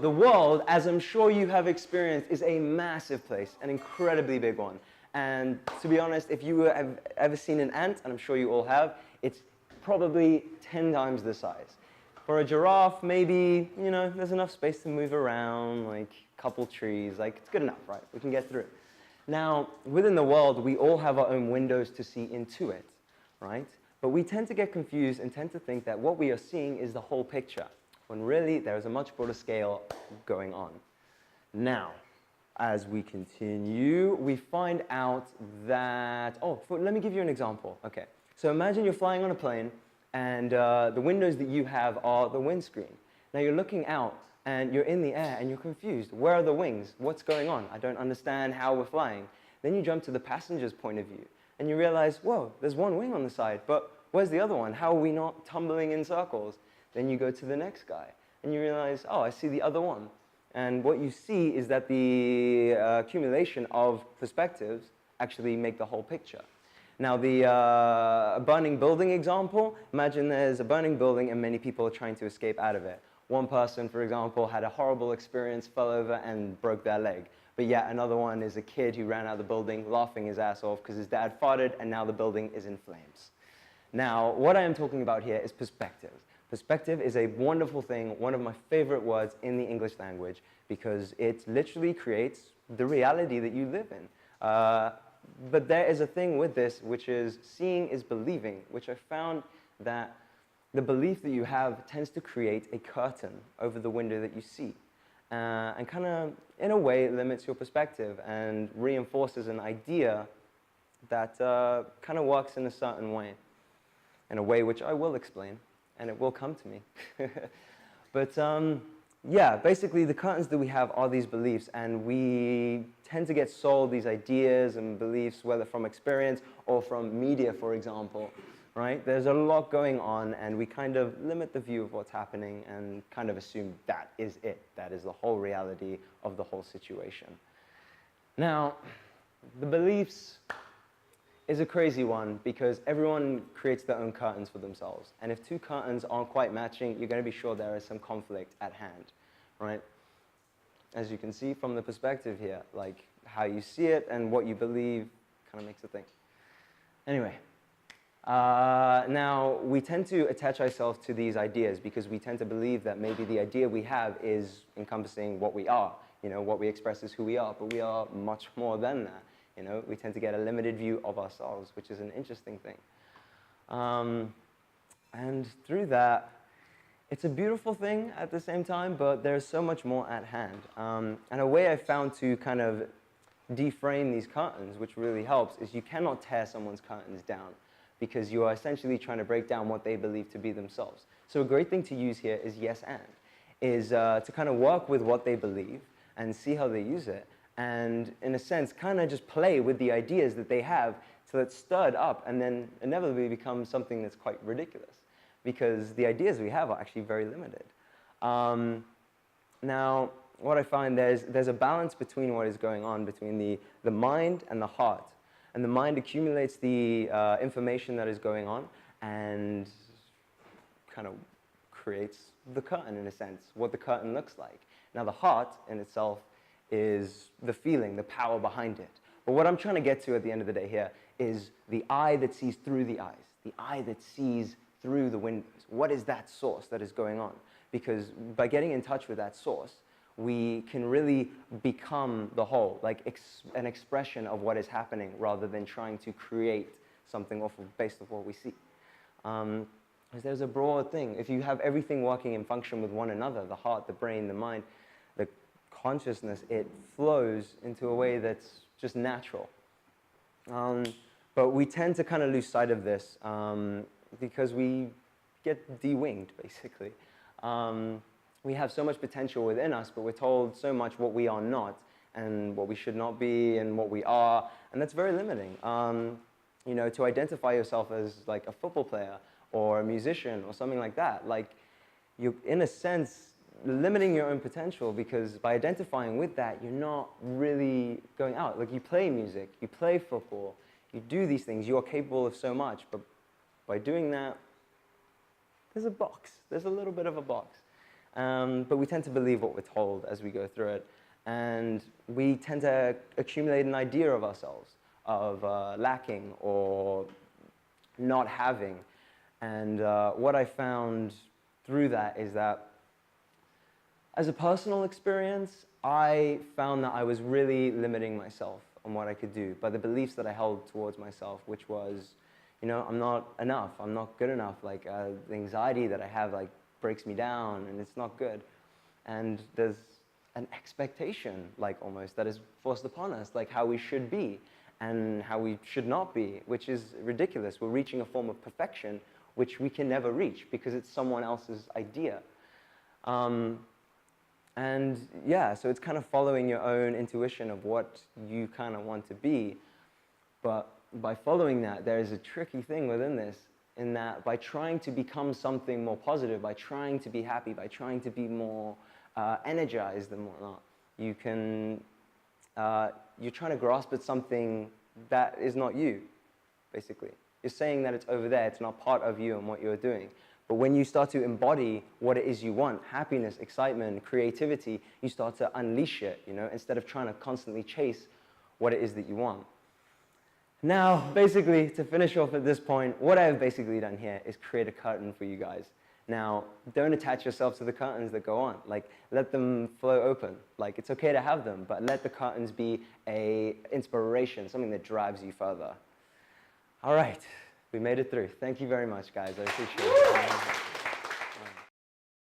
The world, as I'm sure you have experienced, is a massive place, an incredibly big one. And to be honest, if you have ever seen an ant, and I'm sure you all have, it's probably 10 times the size. For a giraffe, maybe, you know, there's enough space to move around, like a couple trees, like it's good enough, right? We can get through. Now, within the world, we all have our own windows to see into it, right? But we tend to get confused and tend to think that what we are seeing is the whole picture, when really there is a much broader scale going on. Now, as we continue, we find out that, let me give you an example. Okay, so imagine you're flying on a plane and the windows that you have are the windscreen. Now you're looking out and you're in the air and you're confused. Where are the wings? What's going on? I don't understand how we're flying. Then you jump to the passenger's point of view and you realize, whoa, there's one wing on the side, but where's the other one? How are we not tumbling in circles? Then you go to the next guy and you realize, oh, I see the other one. And what you see is that the accumulation of perspectives actually make the whole picture. Now, the burning building example, imagine there's a burning building and many people are trying to escape out of it. One person, for example, had a horrible experience, fell over and broke their leg. But yet another one is a kid who ran out of the building laughing his ass off because his dad farted and now the building is in flames. Now, what I am talking about here is perspective. Perspective is a wonderful thing, one of my favorite words in the English language, because it literally creates the reality that you live in. But there is a thing with this, which is seeing is believing, which I found that the belief that you have tends to create a curtain over the window that you see. And kind of, in a way, limits your perspective and reinforces an idea that kind of works in a certain way, in a way which I will explain. And it will come to me. But yeah, basically the curtains that we have are these beliefs, and we tend to get sold these ideas and beliefs, whether from experience or from media, for example, right? There's a lot going on, and we kind of limit the view of what's happening and kind of assume that is it. That is the whole reality of the whole situation. Now, the beliefs is a crazy one because everyone creates their own curtains for themselves. And if two curtains aren't quite matching, you're going to be sure there is some conflict at hand, right? As you can see from the perspective here, like how you see it and what you believe kind of makes a thing. Anyway, now we tend to attach ourselves to these ideas because we tend to believe that maybe the idea we have is encompassing what we are. You know, what we express is who we are, but we are much more than that. You know, we tend to get a limited view of ourselves, which is an interesting thing. And through that, it's a beautiful thing at the same time, but there's so much more at hand. And a way I found to kind of deframe these curtains, which really helps, is you cannot tear someone's curtains down because you are essentially trying to break down what they believe to be themselves. So a great thing to use here is yes and, is to kind of work with what they believe and see how they use it. And in a sense, kind of just play with the ideas that they have till it's stirred up and then inevitably becomes something that's quite ridiculous because the ideas we have are actually very limited. Now, what I find there's a balance between what is going on between the mind and the heart. And the mind accumulates the information that is going on and kind of creates the curtain in a sense, what the curtain looks like. Now, the heart in itself is the feeling, the power behind it. But what I'm trying to get to at the end of the day here is the eye that sees through the eyes, the eye that sees through the windows. What is that source that is going on? Because by getting in touch with that source, we can really become the whole, like an expression of what is happening rather than trying to create something based off what we see. Because there's a broad thing. If you have everything working in function with one another, the heart, the brain, the mind, the consciousness, it flows into a way that's just natural. But we tend to kind of lose sight of this because we get de-winged, basically. We have so much potential within us, but we're told so much what we are not and what we should not be and what we are, and that's very limiting. You know, to identify yourself as like a football player or a musician or something like that, like you're, in a sense, limiting your own potential because by identifying with that, you're not really going out. Like you play music, you play football, you do these things, you are capable of so much, but by doing that, there's a box. There's a little bit of a box. But we tend to believe what we're told as we go through it. And we tend to accumulate an idea of ourselves, of lacking or not having. And what I found through that is that as a personal experience, I found that I was really limiting myself on what I could do by the beliefs that I held towards myself, which was, you know, I'm not enough, I'm not good enough. Like the anxiety that I have like breaks me down and it's not good. And there's an expectation, like almost, that is forced upon us, like how we should be and how we should not be, which is ridiculous. We're reaching a form of perfection which we can never reach because it's someone else's idea. And yeah, so it's kind of following your own intuition of what you kind of want to be. But by following that, there is a tricky thing within this, in that by trying to become something more positive, by trying to be happy, by trying to be more energized and whatnot, you can, you're trying to grasp at something that is not you, basically. You're saying that it's over there, it's not part of you and what you're doing. But when you start to embody what it is you want, happiness, excitement, creativity, you start to unleash it, you know, instead of trying to constantly chase what it is that you want. Now, basically, to finish off at this point, what I've basically done here is create a curtain for you guys. Now, don't attach yourself to the curtains that go on. Like, let them flow open. Like, it's okay to have them, but let the curtains be an inspiration, something that drives you further. All right, we made it through. Thank you very much, guys. I appreciate it.